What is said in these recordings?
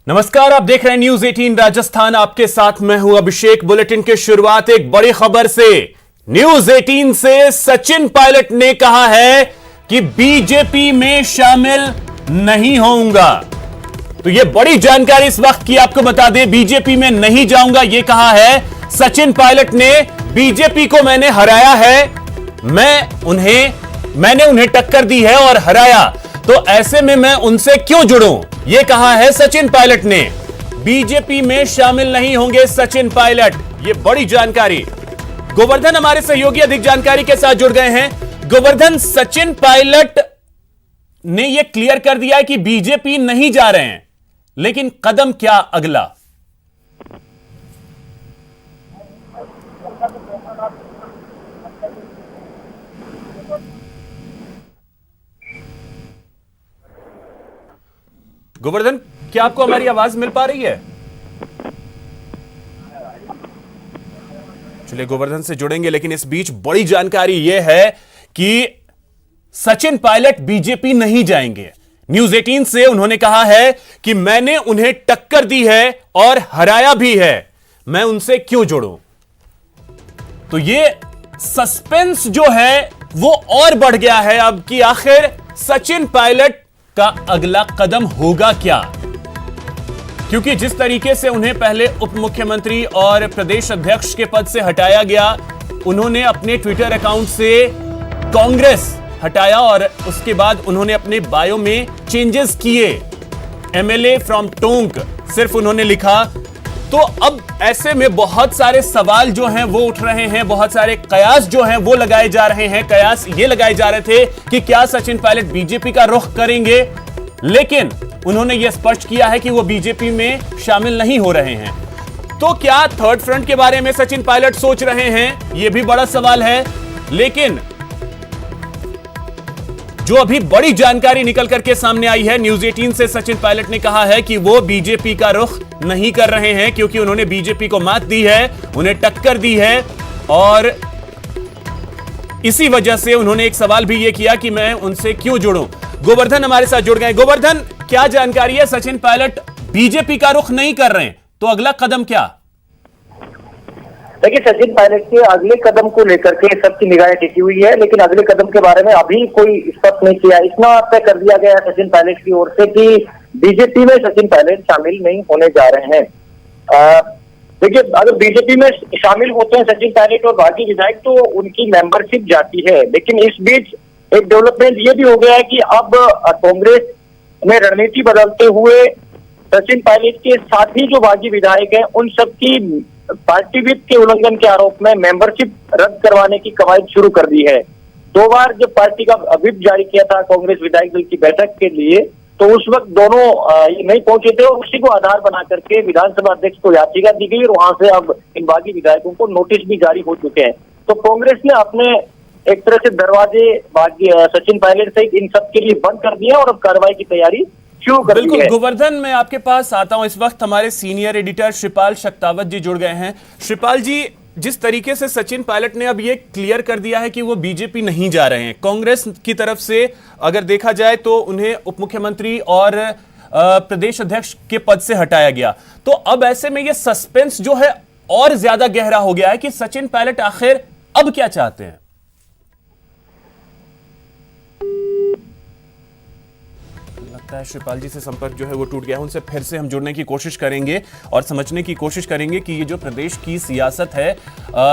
नमस्कार, आप देख रहे हैं न्यूज 18 राजस्थान। आपके साथ मैं हूं अभिषेक। बुलेटिन की शुरुआत एक बड़ी खबर से। न्यूज 18 से सचिन पायलट ने कहा है कि बीजेपी में शामिल नहीं होऊंगा। तो यह बड़ी जानकारी इस वक्त की आपको बता दें, बीजेपी में नहीं जाऊंगा यह कहा है सचिन पायलट ने। बीजेपी को मैंने हराया है, मैंने उन्हें टक्कर दी है और हराया, तो ऐसे में मैं उनसे क्यों जुड़ूं, यह कहा है सचिन पायलट ने। बीजेपी में शामिल नहीं होंगे सचिन पायलट, यह बड़ी जानकारी। गोवर्धन हमारे सहयोगी अधिक जानकारी के साथ जुड़ गए हैं। गोवर्धन, सचिन पायलट ने यह क्लियर कर दिया है कि बीजेपी नहीं जा रहे हैं, लेकिन कदम क्या अगला? गोवर्धन, क्या आपको हमारी आवाज मिल पा रही है? चलिए गोवर्धन से जुड़ेंगे, लेकिन इस बीच बड़ी जानकारी यह है कि सचिन पायलट बीजेपी नहीं जाएंगे। न्यूज 18 से उन्होंने कहा है कि मैंने उन्हें टक्कर दी है और हराया भी है, मैं उनसे क्यों जुड़ूं। तो ये सस्पेंस जो है वो और बढ़ गया है अब कि आखिर सचिन पायलट का अगला कदम होगा क्या, क्योंकि जिस तरीके से उन्हें पहले उप मुख्यमंत्री और प्रदेश अध्यक्ष के पद से हटाया गया, उन्होंने अपने ट्विटर अकाउंट से कांग्रेस हटाया और उसके बाद उन्होंने अपने बायो में चेंजेस किए। एमएलए फ्रॉम टोंक सिर्फ उन्होंने लिखा। तो अब ऐसे में बहुत सारे सवाल जो हैं वो उठ रहे हैं, बहुत सारे कयास जो हैं वो लगाए जा रहे हैं। कयास ये लगाए जा रहे थे कि क्या सचिन पायलट बीजेपी का रुख करेंगे, लेकिन उन्होंने यह स्पष्ट किया है कि वो बीजेपी में शामिल नहीं हो रहे हैं। तो क्या थर्ड फ्रंट के बारे में सचिन पायलट सोच रहे हैं, यह भी बड़ा सवाल है। लेकिन जो अभी बड़ी जानकारी निकल करके सामने आई है, न्यूज 18 से सचिन पायलट ने कहा है कि वो बीजेपी का रुख नहीं कर रहे हैं, क्योंकि उन्होंने बीजेपी को मात दी है, उन्हें टक्कर दी है, और इसी वजह से उन्होंने एक सवाल भी यह किया कि मैं उनसे क्यों जुड़ूं। गोवर्धन हमारे साथ जुड़ गए। गोवर्धन, क्या जानकारी है? सचिन पायलट बीजेपी का रुख नहीं कर रहे हैं, तो अगला कदम क्या? देखिए, सचिन पायलट के अगले कदम को लेकर के सबकी निगाहें टिकी हुई है, लेकिन अगले कदम के बारे में अभी कोई स्पष्ट नहीं किया। इतना तय कर दिया गया है सचिन पायलट की ओर से कि बीजेपी में सचिन पायलट शामिल नहीं होने जा रहे हैं। देखिए, अगर बीजेपी में शामिल होते हैं सचिन पायलट और बाकी विधायक तो उनकी मेंबरशिप जाती है, लेकिन इस बीच एक डेवलपमेंट ये भी हो गया है कि अब कांग्रेस में रणनीति बदलते हुए सचिन पायलट के साथ ही जो बागी विधायक हैं उन सबकी पार्टी विप के उल्लंघन के आरोप में मेंबरशिप रद्द करवाने की कवायद शुरू कर दी है। 2 बार जब पार्टी का विप जारी किया था कांग्रेस विधायक दल की बैठक के लिए, तो उस वक्त दोनों नहीं पहुंचे थे और उसी को आधार बना करके विधानसभा अध्यक्ष को याचिका दी गई और वहां से अब इन बागी विधायकों को नोटिस भी जारी हो चुके हैं। तो कांग्रेस ने अपने एक तरह से दरवाजे बागी सचिन पायलट सहित इन सब के लिए बंद कर दिए और अब कार्रवाई की तैयारी शुरू कर दी है। बिल्कुल गोवर्धन, मैं आपके पास आता हूं। इस वक्त हमारे सीनियर एडिटर श्रीपाल शक्तावत जी जुड़ गए हैं। श्रीपाल जी, जिस तरीके से सचिन पायलट ने अब ये क्लियर कर दिया है कि वो बीजेपी नहीं जा रहे हैं, कांग्रेस की तरफ से अगर देखा जाए तो उन्हें उप मुख्यमंत्री और प्रदेश अध्यक्ष के पद से हटाया गया, तो अब ऐसे में ये सस्पेंस जो है और ज्यादा गहरा हो गया है कि सचिन पायलट आखिर अब क्या चाहते हैं। लगता है श्रीपाल जी से संपर्क जो है वो टूट गया है। उनसे फिर से हम जुड़ने की कोशिश करेंगे और समझने की कोशिश करेंगे कि ये जो प्रदेश की सियासत है,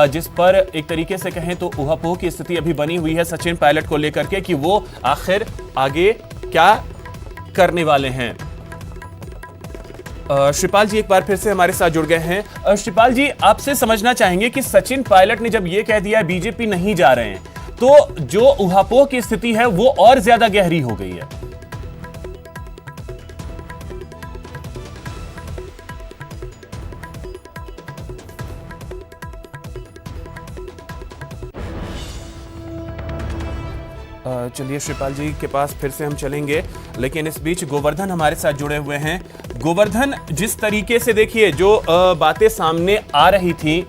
जिस पर एक तरीके से कहें तो ऊहापोह की स्थिति अभी बनी हुई है सचिन पायलट को लेकर के, कि वो आखिर आगे क्या करने वाले हैं। श्रीपाल जी एक बार फिर से हमारे साथ जुड़ गए हैं। श्रीपाल जी, आपसे समझना चाहेंगे कि सचिन पायलट ने जब ये कह दिया है बीजेपी नहीं जा रहे हैं, तो जो ऊहापोह की स्थिति है वो और ज्यादा गहरी हो गई है। चलिए श्रीपाल जी के पास फिर से हम चलेंगे, लेकिन इस बीच गोवर्धन हमारे साथ जुड़े हुए हैं। गोवर्धन, जिस तरीके से देखिए जो बातें सामने आ रही थी,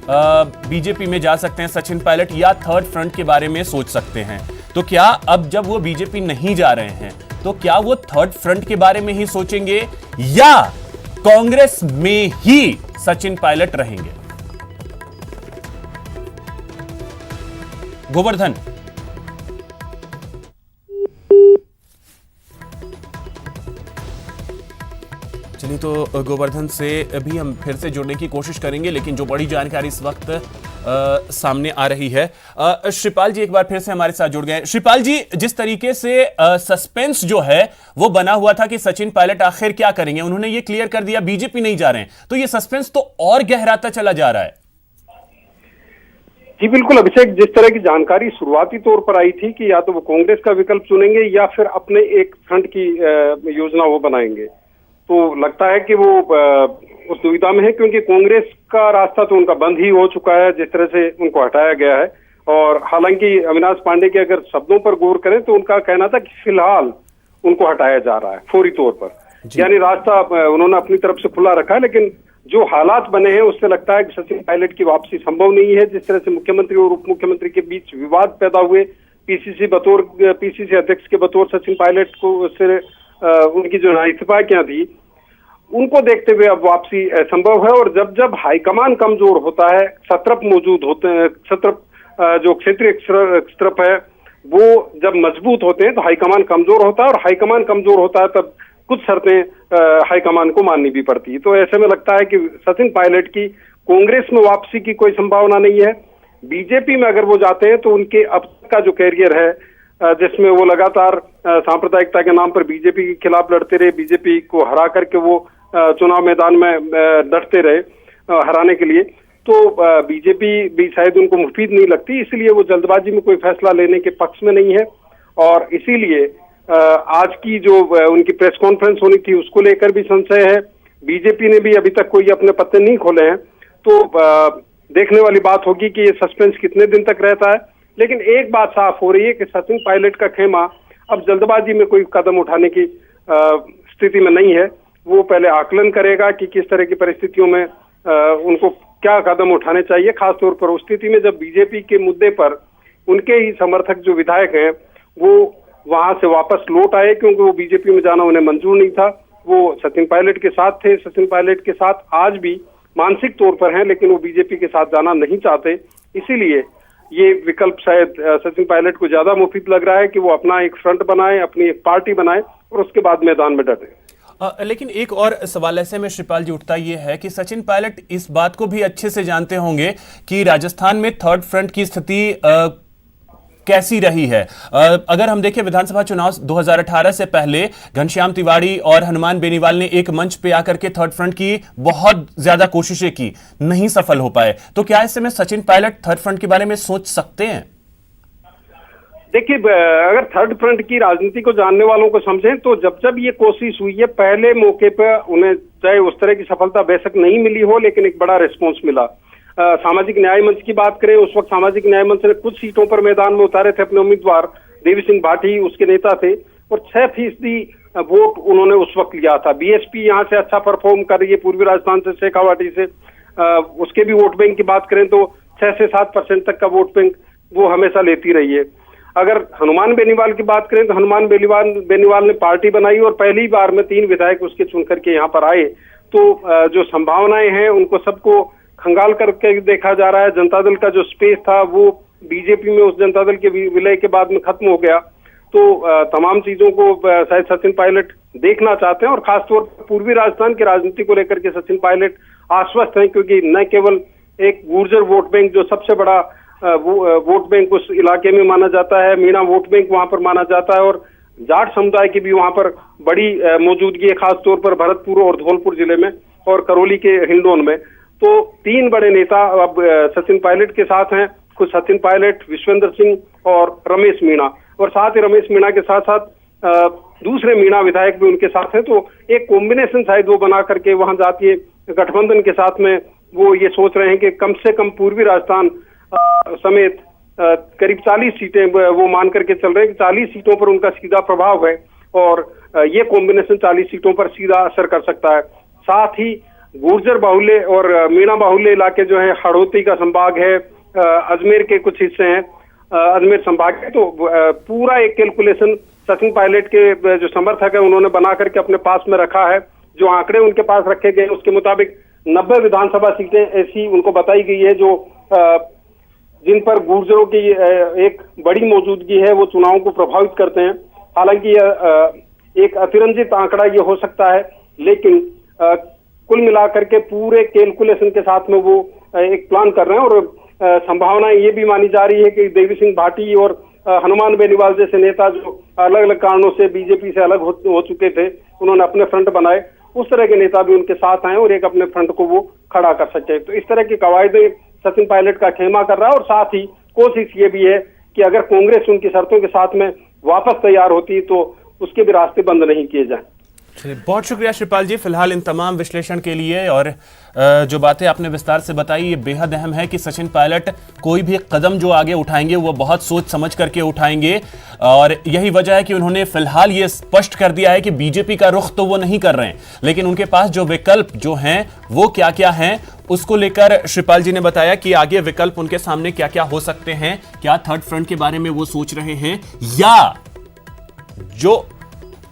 बीजेपी में जा सकते हैं सचिन पायलट या थर्ड फ्रंट के बारे में सोच सकते हैं, तो क्या अब जब वो बीजेपी नहीं जा रहे हैं तो क्या वो थर्ड फ्रंट के बारे में ही सोचेंगे, या कांग्रेस में ही सचिन पायलट रहेंगे। गोवर्धन, चलिए तो गोवर्धन से भी हम फिर से जुड़ने की कोशिश करेंगे, लेकिन जो बड़ी जानकारी इस वक्त सामने आ रही है, श्रीपाल जी एक बार फिर से हमारे साथ जुड़ गए। श्रीपाल जी, जिस तरीके से सस्पेंस जो है वो बना हुआ था कि सचिन पायलट आखिर क्या करेंगे, उन्होंने ये क्लियर कर दिया बीजेपी नहीं जा रहे हैं, तो ये सस्पेंस तो और गहराता चला जा रहा है। जी बिल्कुल अभिषेक, जिस तरह की जानकारी शुरुआती तौर पर आई थी कि या तो वो कांग्रेस का विकल्प चुनेंगे या फिर अपने एक फ्रंट की योजना वो बनाएंगे, तो लगता है कि वो उस दुविधा में है, क्योंकि कांग्रेस का रास्ता तो उनका बंद ही हो चुका है जिस तरह से उनको हटाया गया है। और हालांकि अविनाश पांडे के अगर शब्दों पर गौर करें तो उनका कहना था कि फिलहाल उनको हटाया जा रहा है फौरी तौर पर, यानी रास्ता उन्होंने अपनी तरफ से खुला रखा है। लेकिन जो हालात बने हैं उससे लगता है कि सचिन पायलट की वापसी संभव नहीं है। जिस तरह से मुख्यमंत्री और उप मुख्यमंत्री के बीच विवाद पैदा हुए, पीसीसी अध्यक्ष के बतौर सचिन पायलट को से उनकी जो इस्तीफा थी उनको देखते हुए अब वापसी संभव है। और जब जब हाईकमान कमजोर होता है, सत्रप मौजूद होते हैं, जो क्षेत्रीय सत्रप है वो जब मजबूत होते हैं तो हाईकमान कमजोर होता है, और हाईकमान कमजोर होता है तब कुछ शर्तें हाईकमान को माननी भी पड़ती है। तो ऐसे में लगता है कि सचिन पायलट की कांग्रेस में वापसी की कोई संभावना नहीं है। बीजेपी में अगर वो जाते हैं तो उनके अब तक का जो कैरियर है, जिसमें वो लगातार सांप्रदायिकता के नाम पर बीजेपी के खिलाफ लड़ते रहे, बीजेपी को हरा करके वो चुनाव मैदान में डटते रहे हराने के लिए, तो बीजेपी भी शायद उनको मुफीद नहीं लगती, इसलिए वो जल्दबाजी में कोई फैसला लेने के पक्ष में नहीं है। और इसीलिए आज की जो उनकी प्रेस कॉन्फ्रेंस होनी थी उसको लेकर भी संशय है। बीजेपी ने भी अभी तक कोई अपने पत्ते नहीं खोले हैं, तो देखने वाली बात होगी कि ये सस्पेंस कितने दिन तक रहता है। लेकिन एक बात साफ हो रही है कि सचिन पायलट का खेमा अब जल्दबाजी में कोई कदम उठाने की स्थिति में नहीं है। वो पहले आकलन करेगा कि किस तरह की परिस्थितियों में उनको क्या कदम उठाने चाहिए, खासतौर पर उस स्थिति में जब बीजेपी के मुद्दे पर उनके ही समर्थक जो विधायक हैं वो वहां से वापस लौट आए, क्योंकि वो बीजेपी में जाना उन्हें मंजूर नहीं था। वो सचिन पायलट के साथ थे, सचिन पायलट के साथ आज भी मानसिक तौर पर हैं, लेकिन वो बीजेपी के साथ जाना नहीं चाहते। इसीलिए ये विकल्प शायद सचिन पायलट को ज्यादा मुफीद लग रहा है कि वो अपना एक फ्रंट बनाए, अपनी एक पार्टी बनाए और उसके बाद मैदान में डटे। लेकिन एक और सवाल ऐसे में श्रीपाल जी उठता ये है कि सचिन पायलट इस बात को भी अच्छे से जानते होंगे कि राजस्थान में थर्ड फ्रंट की स्थिति कैसी रही है। अगर हम देखें विधानसभा चुनाव 2018 से पहले घनश्याम तिवारी और हनुमान बेनीवाल ने एक मंच पे आकर के थर्ड फ्रंट की बहुत ज्यादा कोशिशें की, नहीं सफल हो पाए, तो क्या ऐसे में सचिन पायलट थर्ड फ्रंट के बारे में सोच सकते हैं? देखिए, अगर थर्ड फ्रंट की राजनीति को जानने वालों को समझें तो जब जब ये कोशिश हुई है, पहले मौके पर उन्हें चाहे उस तरह की सफलता बेशक नहीं मिली हो, लेकिन एक बड़ा रिस्पॉन्स मिला। सामाजिक न्याय मंच की बात करें, उस वक्त सामाजिक न्याय मंच ने कुछ सीटों पर मैदान में उतारे थे अपने उम्मीदवार, देवी सिंह भाटी उसके नेता थे, और 6% वोट उन्होंने उस वक्त लिया था। बीएसपी यहाँ से अच्छा परफॉर्म कर रही है, पूर्वी राजस्थान से, शेखावाटी से, उसके भी वोट बैंक की बात करें तो 6 से 7% तक का वोट बैंक वो हमेशा लेती रही है। अगर हनुमान बेनीवाल की बात करें तो हनुमान बेनीवाल ने पार्टी बनाई और पहली बार में 3 विधायक उसके चुन करके यहाँ पर आए। तो जो संभावनाएं हैं उनको सबको खंगाल करके देखा जा रहा है। जनता दल का जो स्पेस था वो बीजेपी में उस जनता दल के विलय के बाद में खत्म हो गया। तो तमाम चीजों को शायद सचिन पायलट देखना चाहते हैं, और खासतौर पर पूर्वी राजस्थान की राजनीति को लेकर के सचिन पायलट आश्वस्त हैं, क्योंकि न केवल एक गुर्जर वोट बैंक जो सबसे बड़ा वोट बैंक उस इलाके में माना जाता है, मीणा वोट बैंक वहां पर माना जाता है, और जाट समुदाय की भी वहां पर बड़ी मौजूदगी है, खासतौर पर भरतपुर और धौलपुर जिले में और करौली के हिंडोन में। तो 3 बड़े नेता अब सचिन पायलट के साथ हैं, खुद सचिन पायलट, विश्वेंद्र सिंह और रमेश मीणा, और साथ ही रमेश मीणा के साथ साथ दूसरे मीणा विधायक भी उनके साथ हैं। तो एक कॉम्बिनेशन शायद वो बना करके वहां जातीय गठबंधन के साथ में वो ये सोच रहे हैं कि कम से कम पूर्वी राजस्थान समेत करीब 40 सीटें वो मान करके चल रहे हैं कि 40 सीटों पर उनका सीधा प्रभाव है, और ये कॉम्बिनेशन 40 सीटों पर सीधा असर कर सकता है। साथ ही गुर्जर बाहुल्य और मीणा बाहुल्य इलाके जो है, हड़ौती का संभाग है, अजमेर के कुछ हिस्से हैं, अजमेर संभाग है, तो पूरा एक कैलकुलेशन सचिन पायलट के जो समर्थक है उन्होंने बना करके अपने पास में रखा है, जो आंकड़े उनके पास रखे गए उसके मुताबिक 90 विधानसभा सीटें ऐसी उनको बताई गई है जो जिन पर गुर्जरों की एक बड़ी मौजूदगी है, वो चुनाव को प्रभावित करते हैं। हालांकि एक अतिरंजित आंकड़ा ये हो सकता है, लेकिन कुल मिलाकर के पूरे कैलकुलेशन के साथ में वो एक प्लान कर रहे हैं और संभावना ये भी मानी जा रही है कि देवी सिंह भाटी और हनुमान बेनीवाल जैसे नेता जो अलग अलग कारणों से बीजेपी से अलग हो चुके थे, उन्होंने अपने फ्रंट बनाए, उस तरह के नेता भी उनके साथ आए और एक अपने फ्रंट को वो खड़ा कर सके। तो इस तरह की कवायदे सचिन पायलट का खेमा कर रहा है और साथ ही कोशिश ये भी है कि अगर कांग्रेस उनकी शर्तों के साथ में वापस तैयार होती तो उसके भी रास्ते बंद नहीं किए जाएं। बहुत शुक्रिया श्रीपाल जी, फिलहाल इन तमाम विश्लेषण के लिए। और जो बातें आपने विस्तार से बताई ये बेहद अहम है कि सचिन पायलट कोई भी कदम जो आगे उठाएंगे वो बहुत सोच समझ करके उठाएंगे, और यही वजह है कि उन्होंने फिलहाल ये स्पष्ट कर दिया है कि बीजेपी का रुख तो वो नहीं कर रहे हैं, लेकिन उनके पास जो विकल्प जो हैं वो क्या क्या हैं उसको लेकर श्रीपाल जी ने बताया कि आगे विकल्प उनके सामने क्या क्या हो सकते हैं। क्या थर्ड फ्रंट के बारे में वो सोच रहे हैं या जो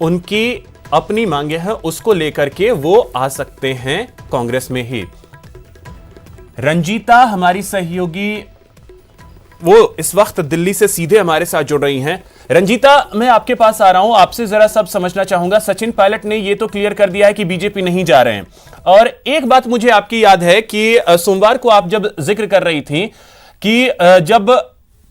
उनकी अपनी मांगे हैं उसको लेकर के वो आ सकते हैं कांग्रेस में ही। रंजीता हमारी सहयोगी वो इस वक्त दिल्ली से सीधे हमारे साथ जुड़ रही हैं। रंजीता, मैं आपके पास आ रहा हूं, आपसे जरा सब समझना चाहूंगा। सचिन पायलट ने ये तो क्लियर कर दिया है कि बीजेपी नहीं जा रहे हैं, और एक बात मुझे आपकी याद है कि सोमवार को आप जब जिक्र कर रही थी कि जब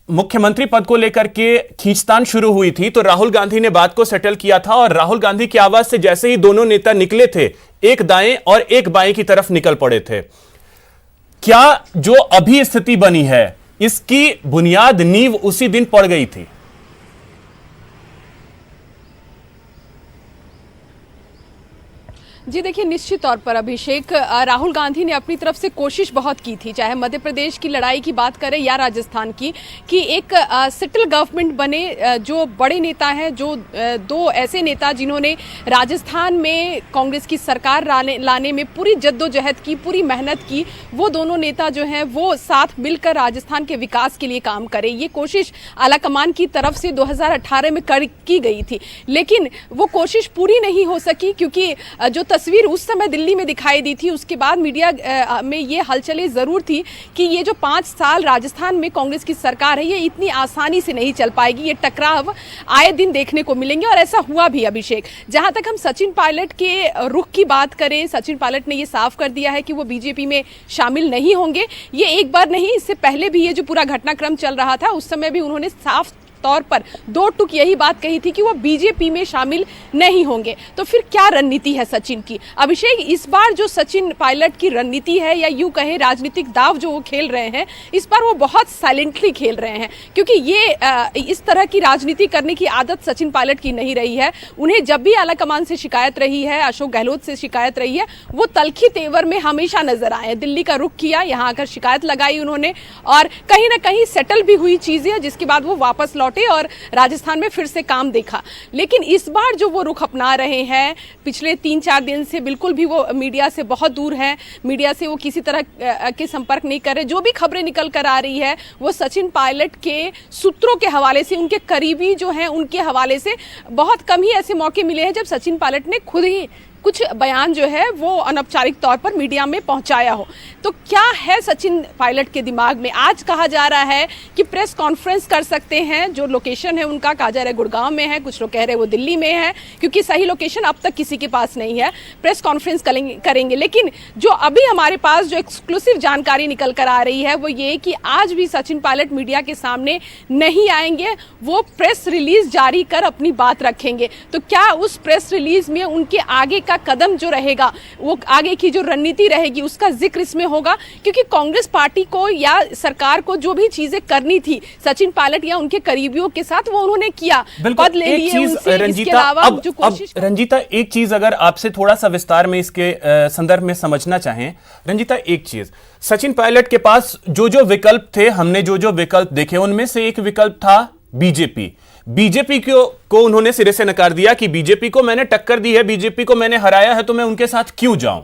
मुख्यमंत्री पद को लेकर के खींचतान शुरू हुई थी तो राहुल गांधी ने बात को सेटल किया था, और राहुल गांधी की आवाज से जैसे ही दोनों नेता निकले थे एक दाएं और एक बाएं की तरफ निकल पड़े थे। क्या जो अभी स्थिति बनी है इसकी बुनियाद नींव उसी दिन पड़ गई थी? जी देखिए, निश्चित तौर पर अभिषेक, राहुल गांधी ने अपनी तरफ से कोशिश बहुत की थी, चाहे मध्य प्रदेश की लड़ाई की बात करें या राजस्थान की, कि एक सेटल गवर्नमेंट बने। जो बड़े नेता हैं, जो दो ऐसे नेता जिन्होंने राजस्थान में कांग्रेस की सरकार लाने में पूरी जद्दोजहद की, पूरी मेहनत की, वो दोनों नेता जो हैं वो साथ मिलकर राजस्थान के विकास के लिए काम करें। ये कोशिश आलाकमान की तरफ से 2018 में की गई थी, लेकिन वो कोशिश पूरी नहीं हो सकी, क्योंकि जो तस्वीर उस समय दिल्ली में दिखाई दी थी उसके बाद मीडिया में ये हलचलें जरूर थी कि ये जो 5 साल राजस्थान में कांग्रेस की सरकार है ये इतनी आसानी से नहीं चल पाएगी, ये टकराव आए दिन देखने को मिलेंगे, और ऐसा हुआ भी। अभिषेक, जहां तक हम सचिन पायलट के रुख की बात करें, सचिन पायलट ने ये साफ कर दिया है कि वो बीजेपी में शामिल नहीं होंगे। ये एक बार नहीं, इससे पहले भी ये जो पूरा घटनाक्रम चल रहा था उस समय भी उन्होंने साफ तौर पर 2 टूक यही बात कही थी कि वो बीजेपी में शामिल नहीं होंगे। तो फिर क्या रणनीति है सचिन की? अभिषेक, इस बार जो सचिन पायलट की रणनीति है, या यूं कहे राजनीतिक दाव जो वो खेल रहे हैं, इस बार वो बहुत साइलेंटली खेल रहे हैं, क्योंकि ये इस तरह की राजनीति करने की आदत सचिन पायलट की नहीं रही है। उन्हें जब भी आलाकमान से शिकायत रही है, अशोक गहलोत से शिकायत रही है, वो तलखी तेवर में हमेशा नजर आए। दिल्ली का रुख किया, यहाँ आकर शिकायत लगाई उन्होंने, और कहीं ना कहीं सेटल भी हुई चीजें, जिसके बाद वो वापस और राजस्थान में फिर से काम देखा। लेकिन इस बार जो वो रुख अपना रहे हैं, पिछले 3-4 दिन से बिल्कुल भी वो मीडिया से बहुत दूर हैं, मीडिया से वो किसी तरह के संपर्क नहीं कर रहे। जो भी खबरें निकल कर आ रही है वो सचिन पायलट के सूत्रों के हवाले से, उनके करीबी जो हैं उनके हवाले से। बहुत कम ही ऐसे मौके मिले हैं जब सचिन पायलट ने खुद ही कुछ बयान जो है वो अनौपचारिक तौर पर मीडिया में पहुंचाया हो। तो क्या है सचिन पायलट के दिमाग में? आज कहा जा रहा है कि प्रेस कॉन्फ्रेंस कर सकते हैं, जो लोकेशन है उनका कहा जा रहा है गुड़गांव में है, कुछ लोग कह रहे हैं वो दिल्ली में है, क्योंकि सही लोकेशन अब तक किसी के पास नहीं है। प्रेस कॉन्फ्रेंस करेंगे, लेकिन जो अभी हमारे पास जो एक्सक्लूसिव जानकारी निकल कर आ रही है वो ये कि आज भी सचिन पायलट मीडिया के सामने नहीं आएंगे, वो प्रेस रिलीज जारी कर अपनी बात रखेंगे। तो क्या उस प्रेस रिलीज में उनके आगे का कदम जो रहेगा, वो आगे की जो रणनीति रहेगी, उसका जिक्र इसमें होगा? क्योंकि कांग्रेस पार्टी को या सरकार को जो भी चीजें करनी थी सचिन पायलट या उनके करीबियों के साथ, वो उन्होंने किया, पद ले लिए उनसे। इसके अलावा जो कोशिश, रंजीता, एक चीज अगर आपसे थोड़ा सा विस्तार में इसके संदर्भ में समझना चाहें। रंजीता, एक चीज, सचिन पायलट के पास जो जो विकल्प थे, हमने जो जो विकल्प देखे, उनमें से एक विकल्प था बीजेपी को उन्होंने सिरे से नकार दिया कि बीजेपी को मैंने टक्कर दी है, बीजेपी को मैंने हराया है, तो मैं उनके साथ क्यों जाऊं?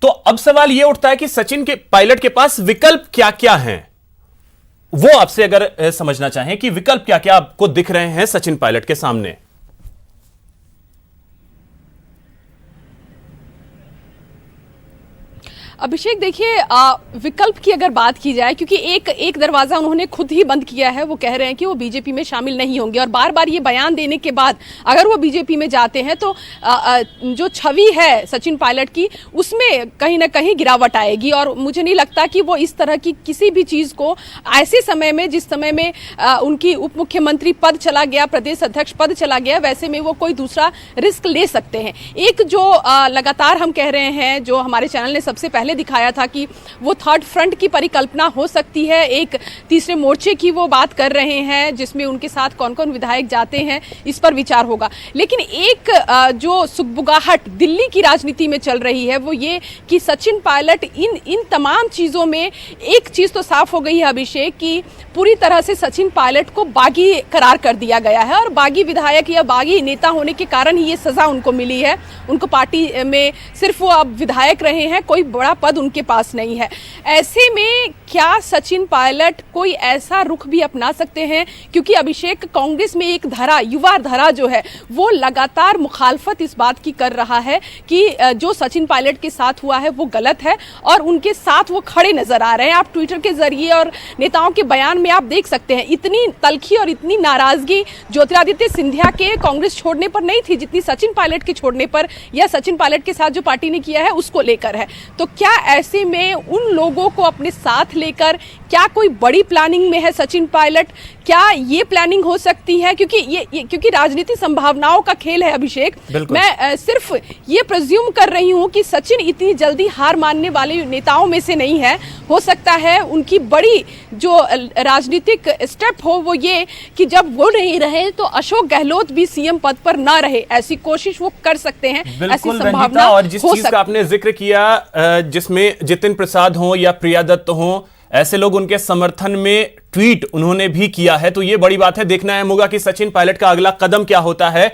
तो अब सवाल यह उठता है कि सचिन के पायलट के पास विकल्प क्या क्या हैं, वो आपसे अगर समझना चाहें कि विकल्प क्या क्या आपको दिख रहे हैं सचिन पायलट के सामने। अभिषेक देखिए, विकल्प की अगर बात की जाए, क्योंकि एक दरवाजा उन्होंने खुद ही बंद किया है, वो कह रहे हैं कि वो बीजेपी में शामिल नहीं होंगे, और बार बार ये बयान देने के बाद अगर वो बीजेपी में जाते हैं तो जो छवि है सचिन पायलट की उसमें कहीं ना कहीं गिरावट आएगी। और मुझे नहीं लगता कि वो इस तरह की किसी भी चीज को ऐसे समय में, जिस समय में उनकी उप मुख्यमंत्री पद चला गया, प्रदेश अध्यक्ष पद चला गया, वैसे में वो कोई दूसरा रिस्क ले सकते हैं। एक जो लगातार हम कह रहे हैं, जो हमारे चैनल ने सबसे पहले दिखाया था कि वो थर्ड फ्रंट की परिकल्पना हो सकती है, एक तीसरे मोर्चे की वो बात कर रहे हैं जिसमें उनके साथ कौन कौन विधायक जाते हैं, इस पर विचार होगा। लेकिन एक जो सुगबुगाहट दिल्ली की राजनीति में चल रही है वो ये कि सचिन पायलट इन तमाम चीजों में, एक चीज तो साफ हो गई है अभिषेक कि पूरी तरह से सचिन पायलट को बागी करार कर दिया गया है, और बागी विधायक या बागी नेता होने के कारण ही ये सजा उनको मिली है। उनको पार्टी में सिर्फ वो अब विधायक रहे हैं, कोई बड़ा पद उनके पास नहीं है। ऐसे में क्या सचिन पायलट कोई ऐसा रुख भी अपना सकते हैं? क्योंकि अभिषेक, कांग्रेस में एक धरा, युवा धरा जो है वो लगातार मुखालफत इस बात की कर रहा है कि जो सचिन पायलट के साथ हुआ है वो गलत है, और उनके साथ वो खड़े नजर आ रहे हैं। आप ट्विटर के जरिए और नेताओं के बयान में आप देख सकते हैं, इतनी तलखी और इतनी नाराजगी ज्योतिरादित्य सिंधिया के कांग्रेस छोड़ने पर नहीं थी जितनी सचिन पायलट के छोड़ने पर या सचिन पायलट के साथ जो पार्टी ने किया है उसको लेकर है। तो क्या ऐसे में उन लोगों को अपने साथ लेकर क्या कोई बड़ी प्लानिंग में है सचिन पायलट? क्या ये प्लानिंग हो सकती है? क्योंकि राजनीति संभावनाओं का खेल है अभिषेक। मैं सिर्फ ये प्रेज्यूम कर रही हूं कि सचिन इतनी जल्दी हार मानने वाले नेताओं में से नहीं है। हो सकता है उनकी बड़ी जो राजनीतिक स्टेप हो वो ये कि जब वो नहीं रहे तो अशोक गहलोत भी सीएम पद पर ना रहे, ऐसी कोशिश वो कर सकते हैं। ऐसी संभावना और जिस चीज का आपने जिक्र किया, जिसमें जितिन प्रसाद हो या प्रिया दत्त हो, ऐसे लोग उनके समर्थन में ट्वीट उन्होंने भी किया है, तो यह बड़ी बात है। देखना है होगा कि सचिन पायलट का अगला कदम क्या होता है।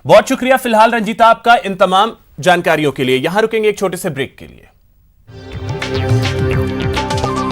बहुत शुक्रिया फिलहाल रंजीता आपका इन तमाम जानकारियों के लिए। यहां रुकेंगे एक छोटे से ब्रेक के लिए।